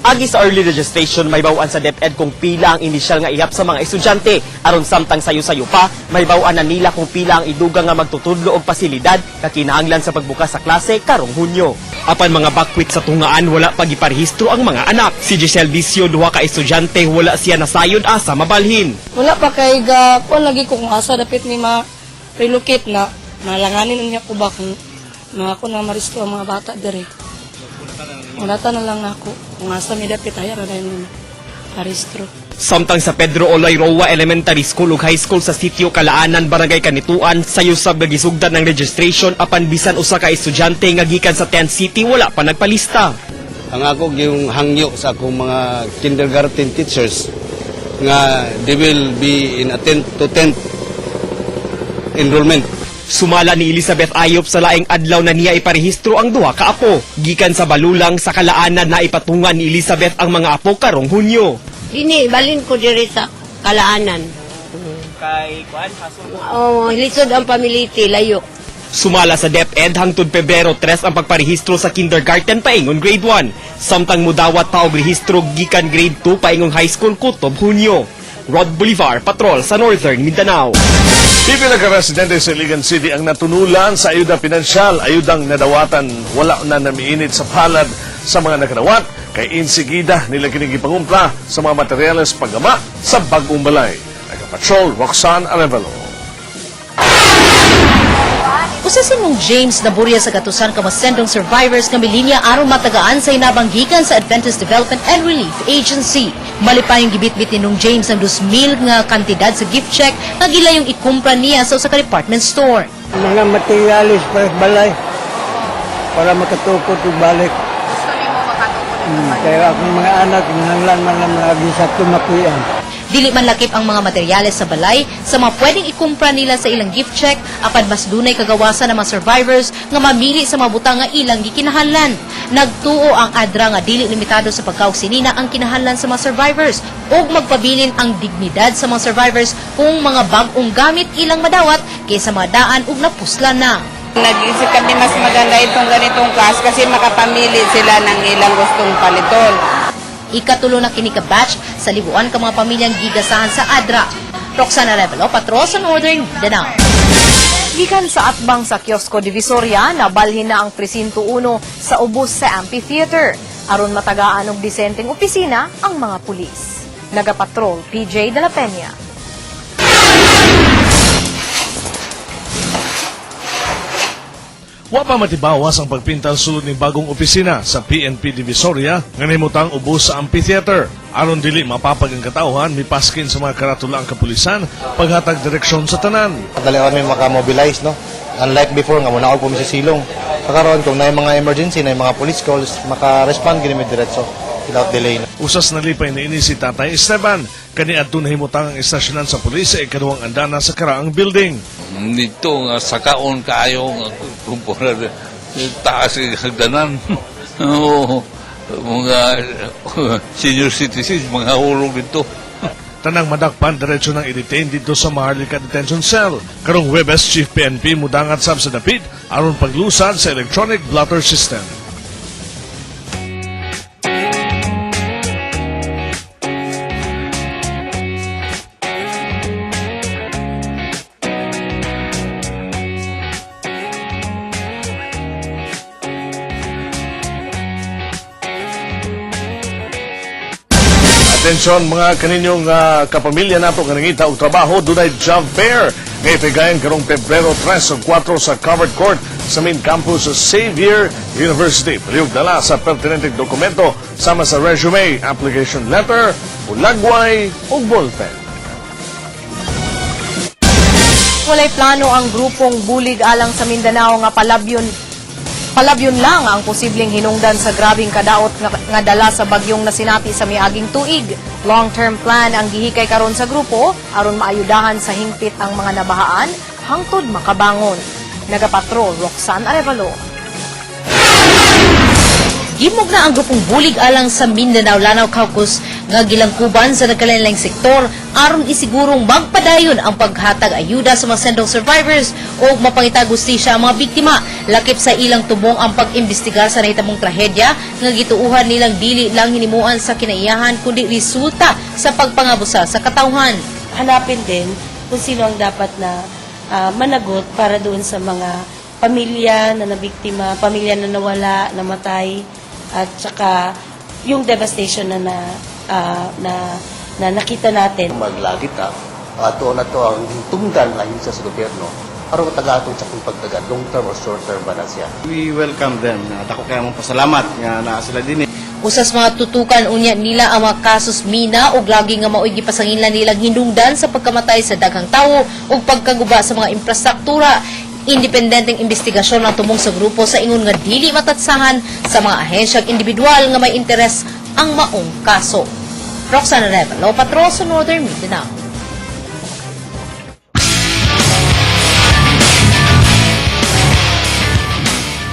Agi sa early registration, may bawaan sa DepEd kung pila ang inisyal nga ihap sa mga estudyante. Aron samtang sayo-sayo pa, may bawaan na nila kung pila ang idugang nga magtutudlo og pasilidad kakinahanglan sa pagbukas sa klase karong Hunyo. Apan mga bakwit sa tungaan, wala pagiparehistro ang mga anak. Si Giselle Dicio, duha ka estudyante, wala siya nasayod asa mabalhin. Wala pa kay kung lagi ko kung asa dapit ni ma-relocate na nalanganin niya ko ba kung ako na maristo ang mga bata dire. Unata na lang ako kung asa mi dapit ayara na yun paristro. Samtang sa Pedro Oloy Roa Elementary School ug High School sa Sitio Kalaanan, Barangay Kanituan, sayo sab nagisugdan ng registration apan bisan usa ka estudyante nga gikan sa 10th City wala pa nagpalista. Ang ako yung hangyo sa akong mga kindergarten teachers nga they will be in 10th enrollment. Sumala ni Elizabeth Ayop sa laing adlaw na niya iparehistro ang duha ka apo. Gikan sa Balulang sa Kalaanan na ipatungan ni Elizabeth ang mga apo karong Hunyo. Dini balin ko dire sa Kalaanan. Kay kuan Lisod ang pamiliti layo. Sumala sa DepEd hangtod Pebrero 3 ang pagparehistro sa kindergarten paingon grade 1. Samtang mudawat pa og rehistro gikan grade 2 paingon high school kutob Hunyo. Rod Bolivar, Patrol sa Northern Mindanao. Pipila ka residente sa Iligan City ang natunulan sa ayuda pinansyal, ayudang nadawatan wala na namiinit sa palad sa mga nakadawat kay insigida nila kinigipangumpla sa mga materyales paggama sa bagong balay. Nagpatrol Roxanne Arevalo. Usa si Mong James naburya sa katusan ka masendong survivors nga milinya aron matagaan sa inabanggikan sa Adventist Development and Relief Agency. Malipay yung gibit-bit ni Nong James ang 2,000 nga kantidad sa gift check nga gila yung ikumpra niya sa usa ka department store. Mga materialis para balay para makatukot yung balik. Kaya akong mga anak, nanglan man lang mga bisa tumakuyan. Dili man lakip ang mga materyales sa balay sa mga pwedeng ikumpra nila sa ilang gift check apan mas dunay kagawasan ng mga survivors nga mamili sa mga butang nga ilang gikinahanglan. Nagtuo ang ADRA nga dili limitado sa pagkaugsinina ang kinahanglan sa mga survivors ug magpabilin ang dignidad sa mga survivors kung mga bag-ong gamit ilang madawat kaysa mga daan ug napuslan na. Nag-isip kami mas maganda itong ganitong class kasi makapamili sila ng ilang gustong paliton. Ikatulo na kini ka batch sa libuan ka mga pamilyang gigasahan sa ADRA. Roxana Revelo, Patro sa Northern Mindanao. Gikan sa atbang sa Kiosco Divisoria, nabalhin na ang Presinto 1 sa ubos sa amphitheater. Aron matagaan og disenteng opisina ang mga pulis. Nagapatrol, PJ de la Peña. Wa pa matibawas ang pagpintal sulod ni bagong opisina sa PNP Divisoria nga nahimutang ubos sa amphitheater. Aron dili mapapag ang katauhan, mipaskin sa mga karatula ang kapulisan, paghatag direksyon sa tanan. Dalion may makamobilize, no? Unlike before, nga muna ako sa silong. Pagkaroon, kung na mga emergency, na mga police calls, maka-respond ginimid diretso without delay. Usas nalipay na ini si Tatay Esteban, kani adto nahimutang ang estasyonan sa pulis sa ikaduhang andana sa karaang building. Nito nga sakaon kaayo nga kumpara taas ang hagdanan. Oo, mga senior citizens, mga hulog dito. Tanang madakpan diretso ng i-detain dito sa Maharlika Detention Cell. Karong Webes, Chief PNP mudangat sab sa dapit aron paglusad sa electronic blotter system. Atensyon mga kaninyong kapamilya nato nga nangita og trabaho, dunay job fair nga ipigayon karong Pebrero 3 ug 4 sa covered court sa main campus sa Xavier University. Palihog dala sa pertinenteng dokumento sama sa resume, application letter, ulagway ug ballpen. Walay plano ang grupong bulig alang sa Mindanao nga palabyon lang ang posibleng hinungdan sa grabing kadaot nga dala sa bagyong nasinati sa miaging tuig. Long-term plan ang gihikay karon sa grupo aron maayudahan sa hingpit ang mga nabahaan hangtod makabangon. Nagapatrol, Roxanne Arevalo. Gimog na ang grupong bulig alang sa Mindanao Lanao Caucus nga gilangkuban sa nagkalainlaing sektor aron isigurong magpadayon ang paghatag ayuda sa mga sendong survivors o mapangitag hustisya ang mga biktima. Lakip sa ilang tubong ang pag-imbestigar sa nahitabong trahedya nga gituuhan nilang dili lang hinimuan sa kinaiyahan kundi resulta sa pagpangabusa sa katawhan. Hanapin din kung sino ang dapat na managot para doon sa mga pamilya na nabiktima, pamilya na nawala, namatay, at saka yung devastation na nakita natin. Maglagit ato na to ang tungdan ayon sa gobyerno para matagatong sa kung pagdagan long term or short term ba na siya. We welcome them. Dako kaya mong pasalamat nga naa sila din. Usas mga tutukan unya nila ang mga kasos mina ug lagi nga maoy gipasanginlan nilang hinungdan sa pagkamatay sa daghang tawo ug pagkaguba sa mga infrastruktura. Independenteng investigasyon ang tumong sa grupo sa ingon nga dili matatsahan sa mga ahensyang individual nga may interes ang maong kaso. Roxana Revelo, Patro sa Northern Mindanao.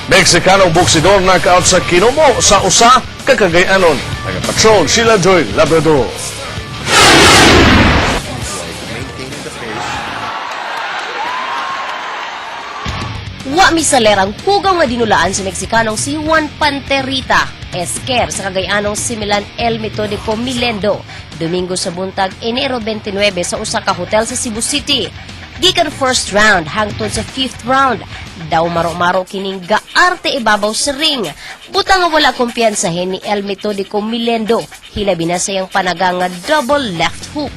Mexicanong boksidor knockout sa Kinomo sa usa ka Cagayanon. Nagapatrol Sheila Joy Labrador. Wa misalerang pugaw nga dinulaan si Mexicanong si Juan Panterita Esquer sa Cagayanong Similan El Metodico Milendo Domingo sa buntag Enero 29 sa usa ka hotel sa Cebu City. Gikan first round hangtod sa fifth round daw maro-maro kining gaarte ibabaw sa ring. Buta nga wala kumpiyansahin ni El Metodico Milendo hilabi na sayang panagang nga double left hook.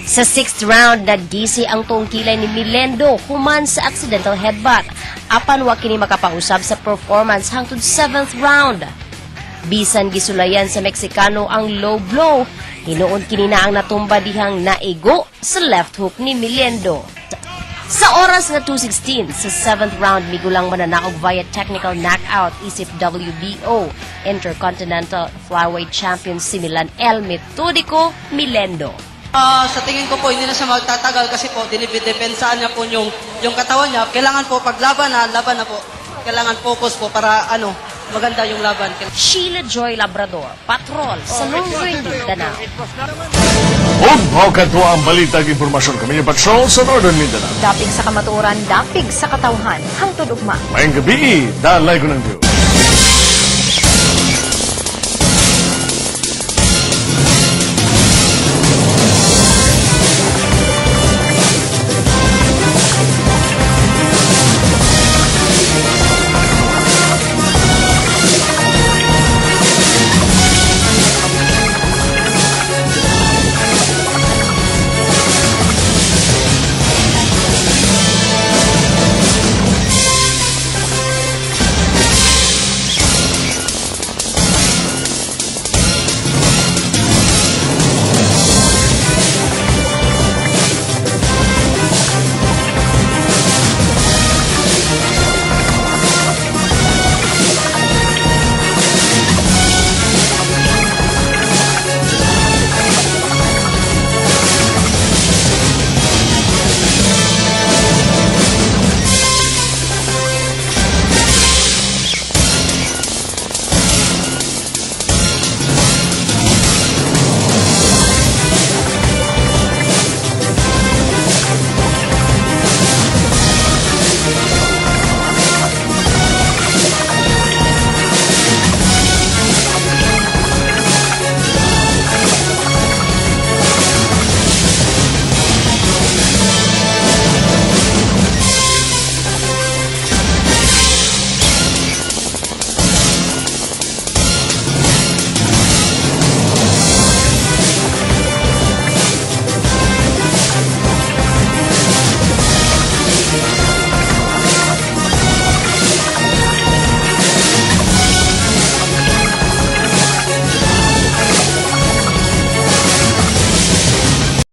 Sa 6th round, nagdisi ang tungkilay ni Milendo human sa accidental headbutt. Apan wa kini makapausab sa performance hangtod 7th round. Bisan gisulayan sa Meksikano ang low blow, hinuod kini na ang natumba dihang naigo sa left hook ni Milendo. Sa oras nga 2:16 sa 7th round, migulang mananaog via technical knockout isip WBO Intercontinental Flyweight Champion si Milan El Metodico Milendo. Sa tingin ko po, hindi na siya magtatagal kasi po, dinipidepensaan niya po yung katawan niya. Kailangan po, pag laban na po. Kailangan focus po para maganda yung laban. Sheila Joy Labrador, Patrol sa Northern Mindanao. Ug mao kadto ang balitag impormasyon kami ni Patrol sa Northern Mindanao. Dapig sa kamatuoran, dapig sa katawhan, hangtod ugma. Maayong gabi, dalay ko ng Diyos.